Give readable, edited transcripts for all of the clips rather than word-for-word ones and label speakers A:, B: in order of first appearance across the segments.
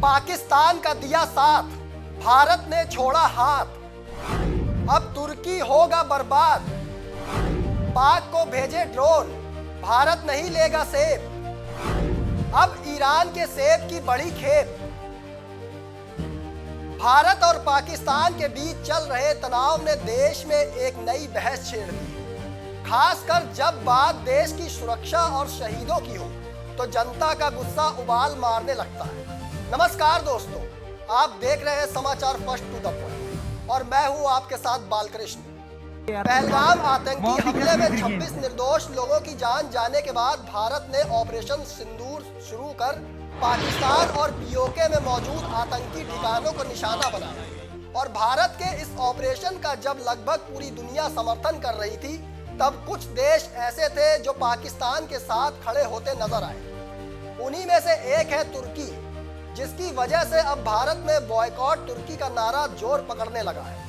A: पाकिस्तान का दिया साथ, भारत ने छोड़ा हाथ। अब तुर्की होगा बर्बाद, पाक को भेजे ड्रोन, भारत नहीं लेगा सेब। अब ईरान के सेब की बड़ी खेप। भारत और पाकिस्तान के बीच चल रहे तनाव ने देश में एक नई बहस छेड़ दी है। खासकर जब बात देश की सुरक्षा और शहीदों की हो तो जनता का गुस्सा उबाल मारने लगता है। नमस्कार दोस्तों, आप देख रहे हैं समाचार फर्स्ट टू द पॉइंट और मैं हूं आपके साथ बालकृष्ण। पहलगाम आतंकी हमले में 26 निर्दोष लोगों की जान जाने के बाद भारत ने ऑपरेशन सिंदूर शुरू कर पाकिस्तान और पीओके में मौजूद आतंकी ठिकानों को निशाना बनाया। और भारत के इस ऑपरेशन का जब लगभग पूरी दुनिया समर्थन कर रही थी, तब कुछ देश ऐसे थे जो पाकिस्तान के साथ खड़े होते नजर आए। उन्हीं में से एक है तुर्की, जिसकी वजह से अब भारत में बॉयकॉट तुर्की का नारा जोर पकड़ने लगा है।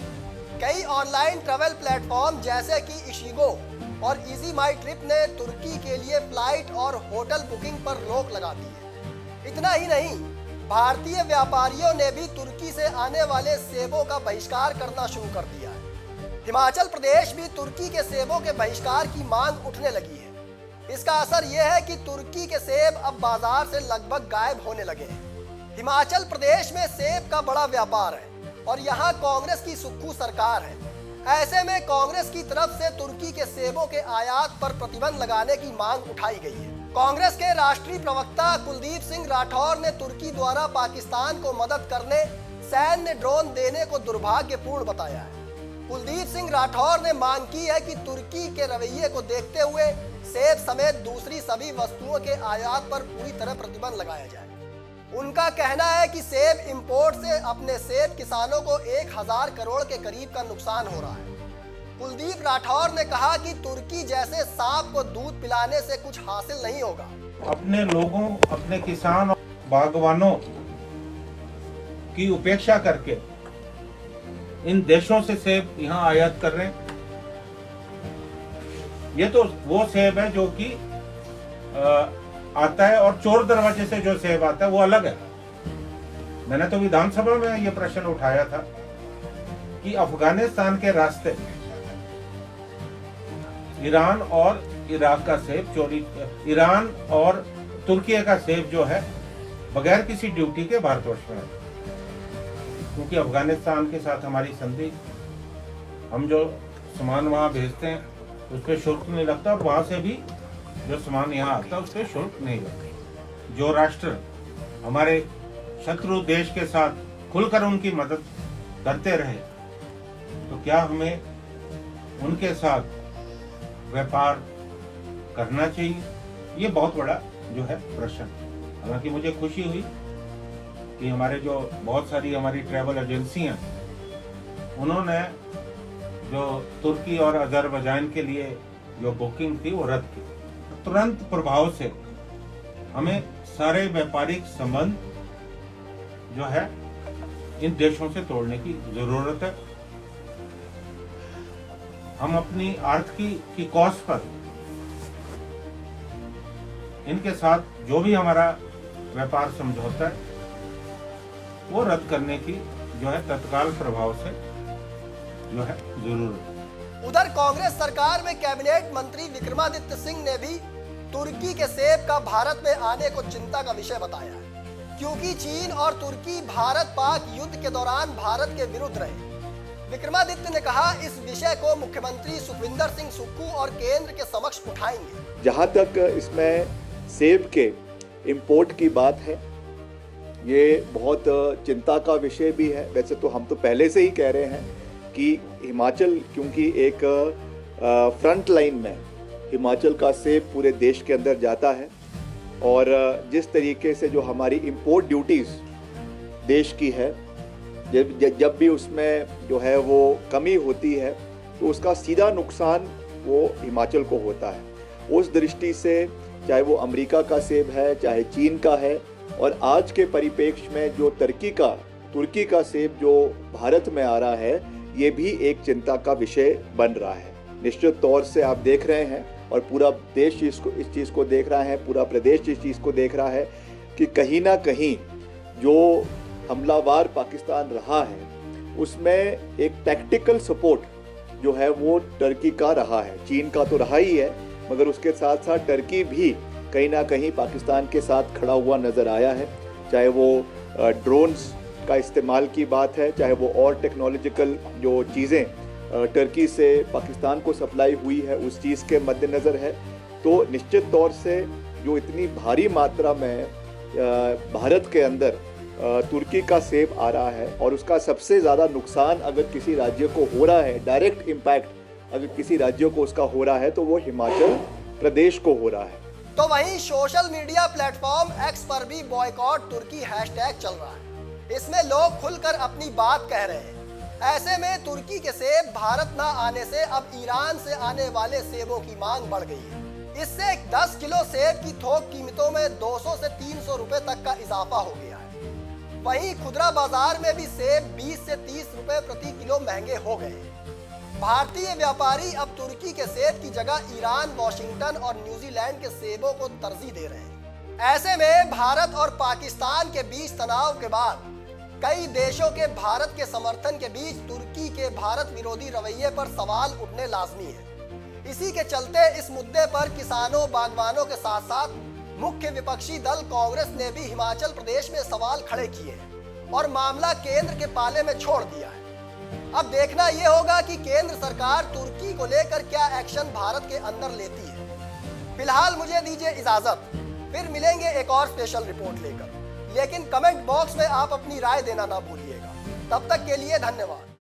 A: कई ऑनलाइन ट्रैवल प्लेटफॉर्म जैसे कि इशिगो और इजी माई ट्रिप ने तुर्की के लिए फ्लाइट और होटल बुकिंग पर रोक लगा दी है। इतना ही नहीं, भारतीय व्यापारियों ने भी तुर्की से आने वाले सेबों का बहिष्कार करना शुरू कर दिया है। हिमाचल प्रदेश भी तुर्की के सेबों के बहिष्कार की मांग उठने लगी है। इसका असर यह है कि तुर्की के सेब अब बाजार से लगभग गायब होने लगे हैं। हिमाचल प्रदेश में सेब का बड़ा व्यापार है और यहाँ कांग्रेस की सुक्खू सरकार है। ऐसे में कांग्रेस की तरफ से तुर्की के सेबों के आयात पर प्रतिबंध लगाने की मांग उठाई गई है। कांग्रेस के राष्ट्रीय प्रवक्ता कुलदीप सिंह राठौर ने तुर्की द्वारा पाकिस्तान को मदद करने सैन्य ड्रोन देने को दुर्भाग्यपूर्ण बताया है। कुलदीप सिंह राठौर ने मांग की है कि तुर्की के रवैये को देखते हुए सेब समेत दूसरी सभी वस्तुओं के आयात पर पूरी तरह प्रतिबंध लगाया जाए। उनका कहना है कि सेब इंपोर्ट से अपने सेब किसानों को 1000 करोड़ के करीब का नुकसान हो रहा है। कुलदीप राठौर ने कहा कि तुर्की जैसे सांप को दूध पिलाने से कुछ हासिल नहीं होगा।
B: अपने लोगों, अपने किसान और बागवानों की उपेक्षा करके इन देशों से सेब यहाँ आयात कर रहे हैं। ये तो वो सेब है जो कि आता है, और चोर दरवाजे से जो सेब आता है वो अलग है। मैंने तो विधानसभा में ये प्रश्न उठाया था कि अफगानिस्तान के रास्ते ईरान और इराक का सेब चोरी, ईरान और तुर्की का सेब जो है बगैर किसी ड्यूटी के भारतवर्ष में है। क्योंकि अफगानिस्तान के साथ हमारी संधि, हम जो सामान वहाँ भेजते हैं उस पर शुल्क नहीं लगता, और वहाँ से भी जो सामान यहाँ आता है उस पर शुल्क नहीं लगता। जो राष्ट्र हमारे शत्रु देश के साथ खुलकर उनकी मदद करते रहे, तो क्या हमें उनके साथ व्यापार करना चाहिए? ये बहुत बड़ा जो है प्रश्न। हालांकि मुझे खुशी हुई कि हमारे जो बहुत सारी हमारी ट्रैवल एजेंसियां, उन्होंने जो तुर्की और अजरबैजान के लिए जो बुकिंग थी वो रद्द की। तुरंत प्रभाव से हमें सारे व्यापारिक संबंध जो है इन देशों से तोड़ने की जरूरत है। हम अपनी आर्थिकी की कॉस्ट पर इनके साथ जो भी हमारा व्यापार समझौता है वो रद्द करने की जो है तत्काल प्रभाव से जो है जरूरत है।
A: उधर कांग्रेस सरकार में कैबिनेट मंत्री विक्रमादित्य सिंह ने भी तुर्की के सेब का भारत में आने को चिंता का विषय बताया है, क्योंकि चीन और तुर्की भारत पाक युद्ध के दौरान भारत के विरुद्ध रहे। विक्रमादित्य ने कहा, इस विषय को मुख्यमंत्री सुखविंदर सिंह सुक्खू और केंद्र के समक्ष उठाएंगे।
C: जहां तक इसमें सेब के इंपोर्ट की बात है, ये बहुत चिंता का विषय भी है। वैसे तो हम तो पहले से ही कह रहे हैं कि हिमाचल, क्योंकि एक फ्रंट लाइन में हिमाचल का सेब पूरे देश के अंदर जाता है, और जिस तरीके से जो हमारी इंपोर्ट ड्यूटीज़ देश की है, जब भी उसमें जो है वो कमी होती है तो उसका सीधा नुकसान वो हिमाचल को होता है। उस दृष्टि से चाहे वो अमेरिका का सेब है, चाहे चीन का है, और आज के परिप्रेक्ष्य में जो तुर्की का सेब जो भारत में आ रहा है, ये भी एक चिंता का विषय बन रहा है। निश्चित तौर से आप देख रहे हैं और पूरा देश इस चीज़ को देख रहा है, पूरा प्रदेश इस चीज़ को देख रहा है कि कहीं ना कहीं जो हमलावर पाकिस्तान रहा है उसमें एक टैक्टिकल सपोर्ट जो है वो टर्की का रहा है। चीन का तो रहा ही है, मगर उसके साथ साथ टर्की भी कहीं ना कहीं पाकिस्तान के साथ खड़ा हुआ नज़र आया है। चाहे वो ड्रोन्स का इस्तेमाल की बात है, चाहे वो और टेक्नोलॉजिकल जो चीज़ें टर्की से पाकिस्तान को सप्लाई हुई है उस चीज़ के मद्देनज़र है। तो निश्चित तौर से जो इतनी भारी मात्रा में भारत के अंदर तुर्की का सेब आ रहा है और उसका सबसे ज़्यादा नुकसान अगर किसी राज्य को हो रहा है, डायरेक्ट इम्पैक्ट अगर किसी राज्य को उसका हो रहा है तो वो हिमाचल प्रदेश को हो रहा है।
A: तो वहीं सोशल मीडिया प्लेटफॉर्म एक्स पर भी बॉयकॉट तुर्की हैशटैग चल रहा है। इसमें लोग खुलकर अपनी बात कह रहे हैं। ऐसे में तुर्की के सेब भारत ना आने से अब ईरान से आने वाले सेबों की मांग बढ़ गई है। इससे 10 किलो सेब की थोक कीमतों में 200 से 300 रुपए तक का इजाफा हो गया है। वहीं खुदरा बाजार में भी सेब 20 से 30 रुपए प्रति किलो महंगे हो गए हैं। भारतीय व्यापारी अब तुर्की के सेब की जगह ईरान, वाशिंगटन और न्यूजीलैंड के सेबों को तरजीह दे रहे हैं। ऐसे में भारत और पाकिस्तान के बीच तनाव के बाद कई देशों के भारत के समर्थन के बीच तुर्की के भारत विरोधी रवैये पर सवाल उठने लाजमी है। इसी के चलते इस मुद्दे पर किसानों, बागवानों के साथ साथ मुख्य विपक्षी दल कांग्रेस ने भी हिमाचल प्रदेश में सवाल खड़े किए हैं और मामला केंद्र के पाले में छोड़ दिया है। अब देखना यह होगा कि केंद्र सरकार तुर्की को लेकर क्या एक्शन भारत के अंदर लेती है। फिलहाल मुझे दीजिए इजाजत, फिर मिलेंगे एक और स्पेशल रिपोर्ट लेकर। लेकिन कमेंट बॉक्स में आप अपनी राय देना ना भूलिएगा। तब तक के लिए धन्यवाद।